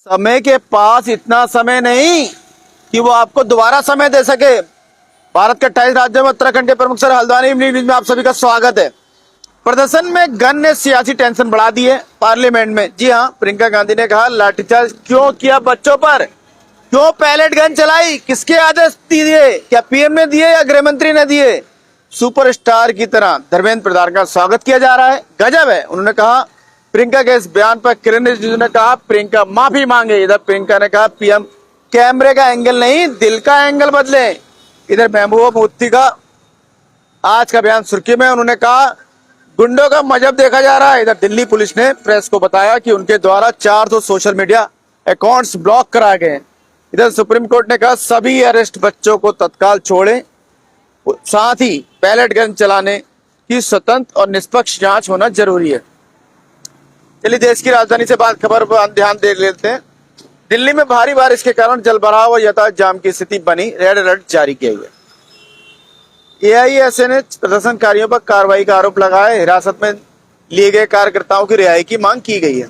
समय के पास इतना समय नहीं कि वो आपको दोबारा समय दे सके। भारत के 28 राज्यों में उत्तराखंड के प्रमुख शहर हल्द्वानी न्यूज में आप सभी का स्वागत है। प्रदर्शन में गन ने सियासी टेंशन बढ़ा दी है पार्लियामेंट में। जी हां, प्रियंका गांधी ने कहा लाठीचार्ज क्यों किया बच्चों पर, क्यों पैलेट गन चलाई, किसके आदेश दिए, क्या पीएम ने दिए या गृह मंत्री ने दिए। सुपरस्टार की तरह धर्मेंद्र प्रधान का स्वागत किया जा रहा है, गजब है। उन्होंने कहा प्रियंका के इस बयान पर किरण रिजिजू ने कहा प्रियंका माफी मांगे। इधर प्रियंका ने कहा पीएम कैमरे का एंगल नहीं दिल का एंगल बदले। इधर महबूबा मुफ्ती का आज का बयान सुर्खी में, उन्होंने कहा गुंडों का मजहब देखा जा रहा है। इधर दिल्ली पुलिस ने प्रेस को बताया कि उनके द्वारा 400 सोशल मीडिया अकाउंट्स ब्लॉक कराए गए। इधर सुप्रीम कोर्ट ने कहा सभी अरेस्ट बच्चों को तत्काल छोड़े, साथ ही पैलेट गन चलाने की स्वतंत्र और निष्पक्ष जांच होना जरूरी है। चलिए देश की राजधानी से बात खबर पर ध्यान दे लेते हैं। दिल्ली में भारी बारिश के कारण जलभराव और यातायात जाम की स्थिति बनी, रेड अलर्ट जारी किया गया। एआईएसए ने प्रदर्शनकारियों पर कार्रवाई का आरोप लगाया। हिरासत में लिए गए कार्यकर्ताओं की रिहाई की मांग की गई है।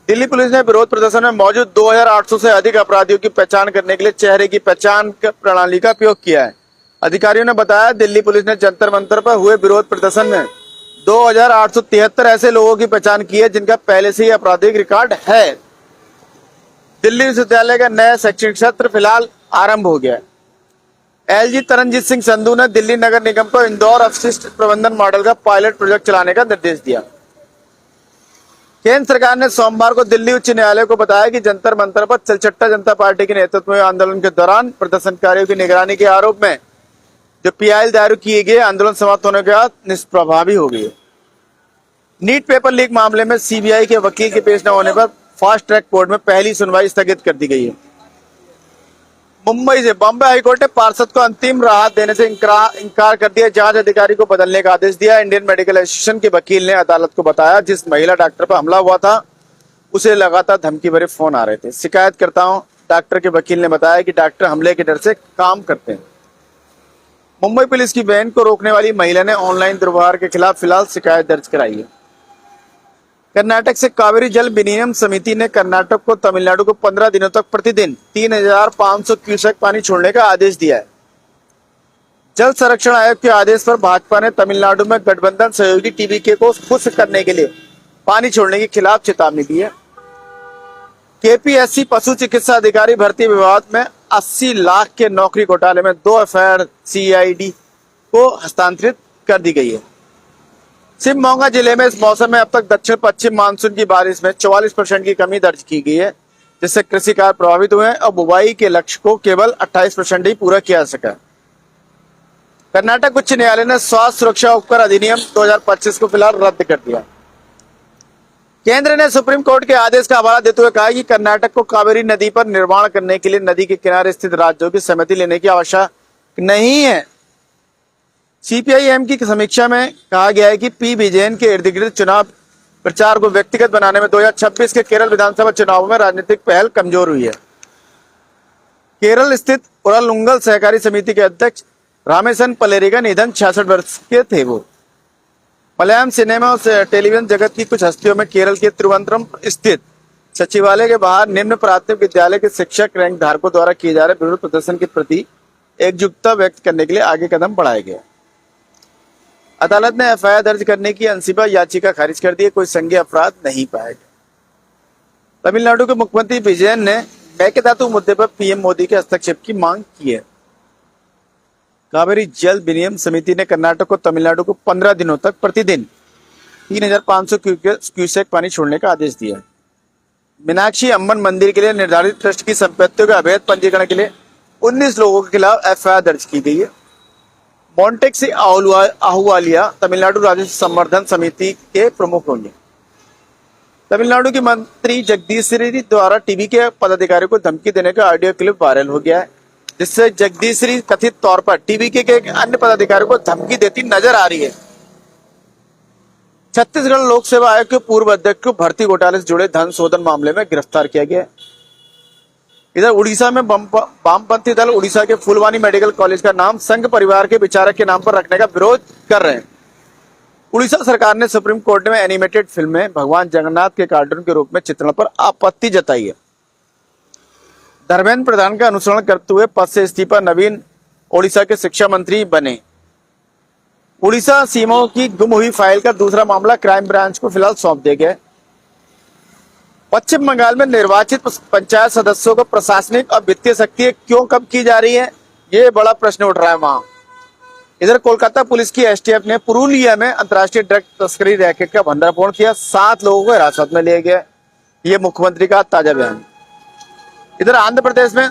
दिल्ली पुलिस ने विरोध प्रदर्शन में मौजूद 2800 से अधिक अपराधियों की पहचान करने के लिए चेहरे की पहचान प्रणाली का उपयोग किया है। अधिकारियों ने बताया दिल्ली पुलिस ने जंतर मंतर पर हुए विरोध प्रदर्शन में 2873 ऐसे लोगों की पहचान की है जिनका पहले से ही आपराधिक रिकॉर्ड है। दिल्ली विश्वविद्यालय का नया शैक्षणिक सत्र फिलहाल आरंभ हो गया है। एलजी तरनजीत सिंह संधू ने दिल्ली नगर निगम को इंदौर अपशिष्ट प्रबंधन मॉडल का पायलट प्रोजेक्ट चलाने का निर्देश दिया। केंद्र सरकार ने सोमवार को दिल्ली उच्च न्यायालय को बताया कि जंतर मंतर पर चलचट्टा जनता पार्टी के नेतृत्व में आंदोलन के दौरान प्रदर्शनकारियों की निगरानी के आरोप में जो पीआईएल दायर किए गए आंदोलन समाप्त होने के बाद निष्प्रभावी हो गई। नीट पेपर लीक मामले में सीबीआई के वकील के पेश न होने पर फास्ट ट्रैक कोर्ट में पहली सुनवाई स्थगित कर दी गई है। मुंबई से बॉम्बे हाईकोर्ट ने पार्षद को अंतिम राहत देने से इंकार कर दिया। जांच अधिकारी को बदलने का आदेश दिया। इंडियन मेडिकल एसोसिएशन के वकील ने अदालत को बताया जिस महिला डॉक्टर पर हमला हुआ था उसे लगातार धमकी भरे फोन आ रहे थे। शिकायतकर्ताओं डॉक्टर के वकील ने बताया कि डॉक्टर हमले के डर से काम करते हैं। मुंबई पुलिस की वैन को रोकने वाली महिला ने ऑनलाइन दुर्व्यवहार के खिलाफ फिलहाल शिकायत दर्ज कराई है। कर्नाटक से कावेरी जल विनिमय समिति ने कर्नाटक को तमिलनाडु को 15 दिनों तक प्रतिदिन 3500 क्यूसेक पानी छोड़ने का आदेश दिया है। जल संरक्षण आयोग के आदेश पर भाजपा ने तमिलनाडु में गठबंधन सहयोगी टीवीके को खुश करने के लिए पानी छोड़ने के खिलाफ चेतावनी दी है। केपीएससी पशु चिकित्सा अधिकारी भर्ती विवाद में 80 लाख के नौकरी घोटाले में 2 एफआईआर सीआईडी को हस्तांतरित कर दी गई है। शिवमोगा जिले में इस मौसम में अब तक दक्षिण पश्चिम मानसून की बारिश में 44% की कमी दर्ज की गई है, जिससे कृषि कार्य प्रभावित हुए हैं और बुवाई के लक्ष्य को केवल 28% ही पूरा किया जा सका। कर्नाटक उच्च न्यायालय ने स्वास्थ्य सुरक्षा उपकर अधिनियम 2025 को फिलहाल रद्द कर दिया। केंद्र ने सुप्रीम कोर्ट के आदेश का हवाला देते हुए कहा कि कर्नाटक को कावेरी नदी पर निर्माण करने के लिए नदी के किनारे स्थित राज्यों की सहमति लेने की आवश्यकता नहीं है। सीपीआईएम की समीक्षा में कहा गया है कि पी विजयन के इर्द गिर्द चुनाव प्रचार को व्यक्तिगत बनाने में 2026 के केरल विधानसभा चुनावों में राजनीतिक पहल कमजोर हुई है। केरल स्थित उरलुंगल सहकारी समिति के अध्यक्ष रामेसन पलेरी का निधन 66 वर्ष के थे। वो मलयालम सिनेमा और टेलीविजन जगत की कुछ हस्तियों में केरल के तिरुवनंतपुरम स्थित सचिवालय के बाहर निम्न प्राथमिक विद्यालय के शिक्षक रैंक धारकों द्वारा किए जा रहे विरोध प्रदर्शन के प्रति एकजुटता व्यक्त करने के लिए आगे कदम बढ़ाए गए। अदालत ने एफआईआर दर्ज करने की अंसिबा याचिका खारिज कर दी। कोई संज्ञेय अपराध नहीं पाया गया। तमिलनाडु के मुख्यमंत्री विजयन ने मेकेदातु मुद्दे पर पीएम मोदी के हस्तक्षेप की मांग की है। कावेरी जल विनिमय समिति ने कर्नाटक को तमिलनाडु को 15 दिनों तक प्रतिदिन 3500 क्यूसेक पानी छोड़ने का आदेश दिया है। मीनाक्षी अम्मन मंदिर के लिए निर्धारित ट्रस्ट की संपत्तियों के अवैध पंजीकरण के लिए 19 लोगों के खिलाफ एफआईआर दर्ज की गई है। मोन्टेक्सी आहूवालिया तमिलनाडु राजस्व संवर्धन समिति के प्रमुख होंगे। तमिलनाडु के मंत्री जगदीश श्री द्वारा टीवी के पदाधिकारियों को धमकी देने का ऑडियो क्लिप वायरल हो गया है, जिससे जगदीश श्री कथित तौर पर टीवी के एक अन्य पदाधिकारी को धमकी देती नजर आ रही है। छत्तीसगढ़ लोक सेवा आयोग के पूर्व अध्यक्ष को भर्ती घोटाले से जुड़े धन शोधन मामले में गिरफ्तार किया गया। इधर उड़ीसा में वामपंथी दल उड़ीसा के फुलवानी मेडिकल कॉलेज का नाम संघ परिवार के विचारक के नाम पर रखने का विरोध कर रहे हैं। उड़ीसा सरकार ने सुप्रीम कोर्ट में एनिमेटेड फिल्म में भगवान जगन्नाथ के कार्टून के रूप में चित्रण पर आपत्ति जताई है। धर्मेंद्र प्रधान का अनुसरण करते हुए पद से इस्तीफा, नवीन ओडिशा के शिक्षा मंत्री बने। उड़ीसा सीमाओं की गुम हुई फाइल का दूसरा मामला क्राइम ब्रांच को फिलहाल सौंप दिया गया है। पश्चिम बंगाल में निर्वाचित पंचायत सदस्यों को प्रशासनिक और वित्तीय शक्ति क्यों कब की जा रही है, ये बड़ा प्रश्न उठ रहा है वहां। इधर कोलकाता पुलिस की एसटीएफ ने पुरुलिया में अंतर्राष्ट्रीय ड्रग तस्करी रैकेट का भंडाफोड़ किया, 7 लोगों को हिरासत में लिया गया। ये मुख्यमंत्री का ताजा बयान। इधर आंध्र प्रदेश में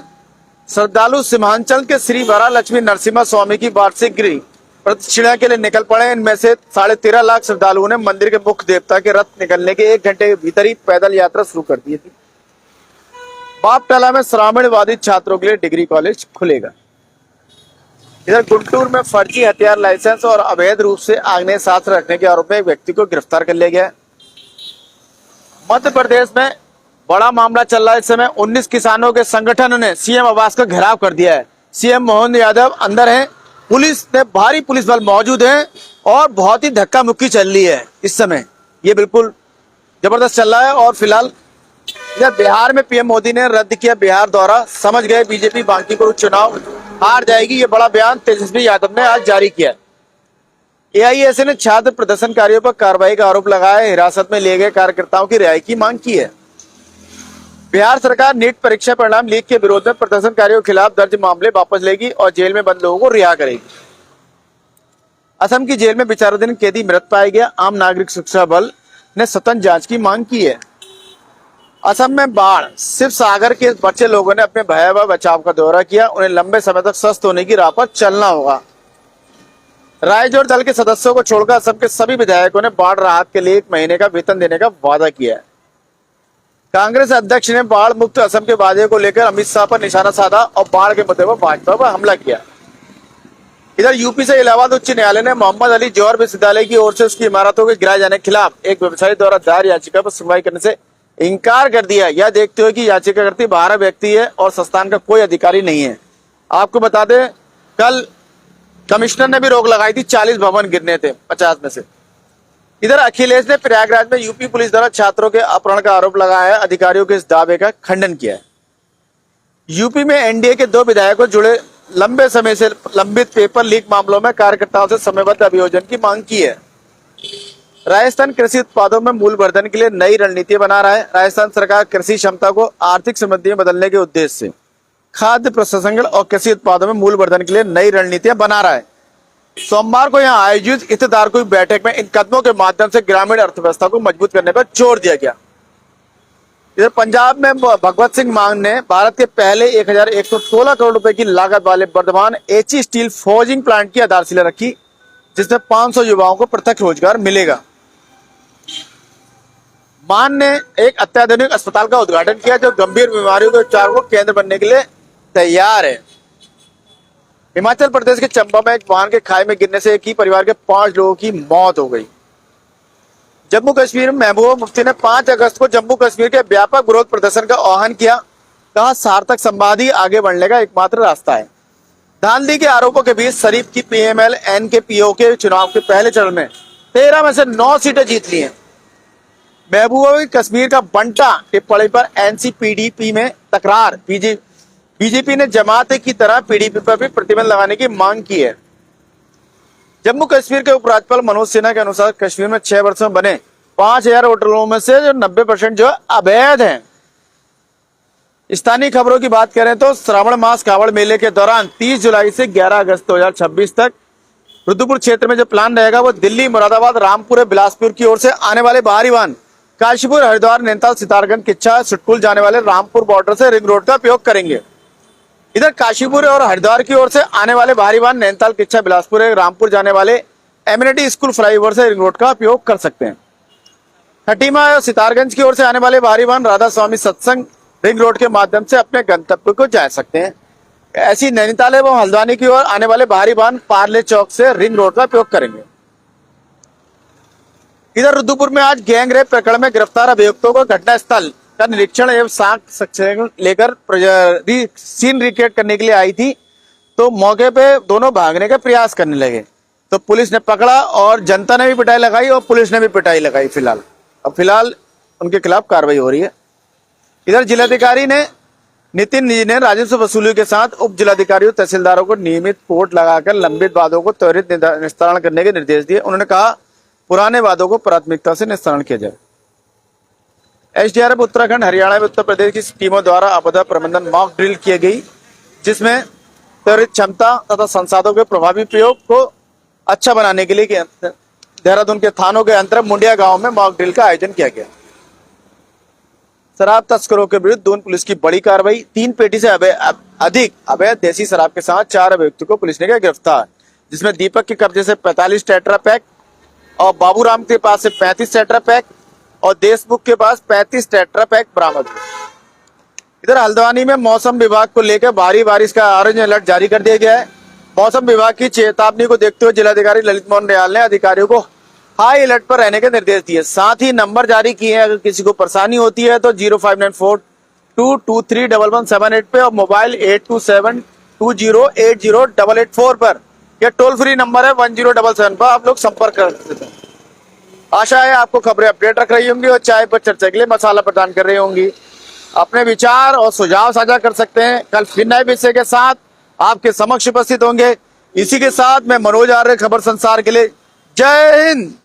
श्रद्धालु सीमांचल के श्री वरालक्ष्मी नरसिम्हा स्वामी की वार्षिक गिरी प्रदक्षिणा के लिए निकल पड़े। इनमें से 13.5 लाख श्रद्धालुओं ने मंदिर के मुख्य देवता के रथ निकलने के 1 घंटे के भीतर ही पैदल यात्रा शुरू कर दी थी। बापटाला में श्रावणवादी छात्रों के लिए डिग्री कॉलेज खुलेगा। इधर गुंटूर में फर्जी हथियार लाइसेंस और अवैध रूप से आग्नेयास्त्र रखने के आरोप में एक व्यक्ति को गिरफ्तार कर लिया गया। मध्य प्रदेश में बड़ा मामला चल रहा है। इस समय 19 किसानों के संगठन ने सीएम आवास का घेराव कर दिया है। सीएम मोहन यादव अंदर हैं, पुलिस ने भारी पुलिस बल मौजूद है और बहुत ही धक्का मुक्की चल रही है इस समय। ये बिल्कुल जबरदस्त चल रहा है। और फिलहाल इधर बिहार में पीएम मोदी ने रद्द किया बिहार दौरा, समझ गए बीजेपी बांकीपुर चुनाव हार जाएगी। ये बड़ा बयान तेजस्वी यादव ने आज जारी किया। एआईएसए ने छात्र प्रदर्शनकारियों पर कार्रवाई का आरोप लगाया, हिरासत में लिए गए कार्यकर्ताओं की रिहाई की मांग की है। बिहार सरकार नीट परीक्षा परिणाम लीक के विरोध में प्रदर्शनकारियों के खिलाफ दर्ज मामले वापस लेगी और जेल में बंद लोगों को रिहा करेगी। असम की जेल में विचाराधीन कैदी मृत पाया गया। आम नागरिक सुरक्षा बल ने स्वतंत्र जांच की मांग की है। असम में बाढ़, शिव सागर के बच्चे लोगों ने अपने भयावह बचाव का दौरा किया। उन्हें लंबे समय तक स्वस्थ होने की राह पर चलना होगा। रायजोर दल के सदस्यों को छोड़कर असम के सभी विधायकों ने बाढ़ राहत के लिए 1 महीने का वेतन देने का वादा किया है। कांग्रेस अध्यक्ष ने बाढ़ मुक्त असम के वादे को लेकर अमित शाह पर निशाना साधा और बाढ़ के मुद्दे पर भाजपा पर हमला किया। इधर यूपी से इलाहाबाद उच्च न्यायालय ने मोहम्मद अली जौहर विश्वविद्यालय की ओर से उसकी इमारतों के गिराए जाने के खिलाफ एक व्यवसायी द्वारा दायर याचिका पर सुनवाई करने से इनकार कर दिया। यह देखते हुए कि याचिकाकर्ता 12 व्यक्ति है और संस्थान का कोई अधिकारी नहीं है। आपको बता दें, कल कमिश्नर ने भी रोक लगाई थी, 40 भवन गिरने थे 50 में से। इधर अखिलेश ने प्रयागराज में यूपी पुलिस द्वारा छात्रों के अपहरण का आरोप लगाया है। अधिकारियों के इस दावे का खंडन किया है। यूपी में एनडीए के 2 विधायकों जुड़े लंबे समय से लंबित पेपर लीक मामलों में कार्यकर्ताओं से समयबद्ध अभियोजन की मांग की है। राजस्थान कृषि उत्पादों में मूल्यवर्धन के लिए नई रणनीति बना रहा है। राजस्थान सरकार कृषि क्षमता को आर्थिक समृद्धि में बदलने के उद्देश्य से खाद्य प्रसंस्करण और कृषि उत्पादों में मूल्यवर्धन के लिए नई रणनीतियां बना रहा है। सोमवार को यहां आयोजित हितधारकों की बैठक में इन कदमों के माध्यम से ग्रामीण अर्थव्यवस्था को मजबूत करने पर जोर दिया गया। इधर पंजाब में भगवत सिंह मान ने भारत के पहले 1116 करोड़ रुपए की लागत वाले वर्धमान एची स्टील फोर्जिंग प्लांट की आधारशिला रखी, जिसमें 500 युवाओं को पृथक रोजगार मिलेगा। मान ने एक अत्याधुनिक अस्पताल का उद्घाटन किया जो गंभीर बीमारियों के उपचार को केंद्र बनने के लिए तैयार है। हिमाचल प्रदेश के चंबा में एक वाहन के खाई में गिरने से एक ही परिवार के 5 लोगों की मौत हो गई। जम्मू कश्मीर में महबूबा मुफ्ती ने 5 अगस्त को जम्मू कश्मीर के व्यापक विरोध प्रदर्शन का आह्वान किया। कहा, सार्थक संवाद ही आगे बढ़ने का एकमात्र रास्ता है। धांधली के आरोपों के बीच शरीफ की पीएमएल-एन के पीओ के चुनाव के पहले चरण में 13 में से 9 सीटें जीत ली हैं। महबूबा कश्मीर का बंटा टिप्पणी पर एनसीपीडीपी में तकरार। बीजेपी ने जमात की तरह पीडीपी पर भी प्रतिबंध लगाने की मांग की है। जम्मू कश्मीर के उपराज्यपाल मनोज सिन्हा के अनुसार कश्मीर में 6 वर्षों में बने 5000 होटलों में से जो 90% जो अवैध हैं। स्थानीय खबरों की बात करें तो श्रावण मास कावड़ मेले के दौरान 30 जुलाई से 11 अगस्त 2026 तक रुद्रपुर क्षेत्र में जो प्लान रहेगा वो दिल्ली, मुरादाबाद, रामपुर और बिलासपुर की ओर से आने वाले बाहरी वाहन काशीपुर, हरिद्वार, नैनीताल, सितारगंज, किच्छा, सुटकुल जाने वाले रामपुर बॉर्डर से रिंग रोड का उपयोग करेंगे। इधर काशीपुर और हरिद्वार की ओर से आने वाले बाहरी वाहन नैनीताल, किच्छा, बिलासपुर, रामपुर जाने वाले एमिनिटी स्कूल फ्लाईओवर से रिंग रोड का उपयोग कर सकते हैं। खटीमा और सितारगंज की ओर से आने वाले बाहरी वाहन राधा स्वामी सत्संग रिंग रोड के माध्यम से अपने गंतव्य को जा सकते हैं। ऐसी नैनीताल एवं हल्द्वानी की ओर आने वाले बाहरी वाहन पार्ले चौक से रिंग रोड का उपयोग करेंगे। इधर रुद्रपुर में आज गैंग रेप प्रकरण में गिरफ्तार अभियुक्तों को घटनास्थल का निरीक्षण एवं साक्ष्य लेकर सीन रिकॉर्ड करने के लिए आई थी, तो मौके पे दोनों भागने का प्रयास करने लगे, तो पुलिस ने पकड़ा और जनता ने भी पिटाई लगाई और पुलिस ने भी पिटाई लगाई। फिलहाल उनके खिलाफ कार्रवाई हो रही है। इधर जिलाधिकारी ने नितिन जी ने राजस्व वसूली के साथ उप जिलाधिकारियों तहसीलदारों को नियमित कोर्ट लगाकर लंबित वादों को त्वरित निस्तारण करने के निर्देश दिए। उन्होंने कहा पुराने वादों को प्राथमिकता से निस्तारण किया जाए। एसडीआरएफ उत्तराखंड हरियाणा व उत्तर प्रदेश की टीमों द्वारा आपदा प्रबंधन मॉक ड्रिल की गई, जिसमें त्वरित क्षमता तथा संसाधनों के प्रभावी प्रयोग को अच्छा बनाने के लिए देहरादून के थानों के अंतर्गत मुंडिया गांव में मॉक ड्रिल का आयोजन किया गया। शराब तस्करों के विरुद्ध दून पुलिस की बड़ी कार्रवाई। 3 पेटी से अधिक अवैध देसी शराब के साथ 4 व्यक्तियों को पुलिस ने किया गिरफ्तार, जिसमें दीपक के कब्जे से 45 टेट्रा पैक और बाबूराम के पास से 35 टेट्रा पैक और देशमुख के पास 35 टेट्रा पैक बरामद हुए। इधर हल्द्वानी में मौसम विभाग को लेकर भारी बारिश का ऑरेंज अलर्ट जारी कर दिया गया है। मौसम विभाग की चेतावनी को देखते हुए जिलाधिकारी ललित मोहन दयाल ने अधिकारियों को हाई अलर्ट पर रहने के निर्देश दिए। साथ ही नंबर जारी किए हैं, अगर किसी को परेशानी होती है तो 0594223178 पे और मोबाइल 8272080884 पर, यह टोल फ्री नंबर है 1077 पर आप लोग संपर्क कर सकते हैं। आशा है आपको खबरें अपडेट रख रही होंगी और चाय पर चर्चा के लिए मसाला प्रदान कर रही होंगी। अपने विचार और सुझाव साझा कर सकते हैं। कल फिर नए विषय के साथ आपके समक्ष उपस्थित होंगे। इसी के साथ मैं मनोज आर्य, खबर संसार के लिए जय हिंद।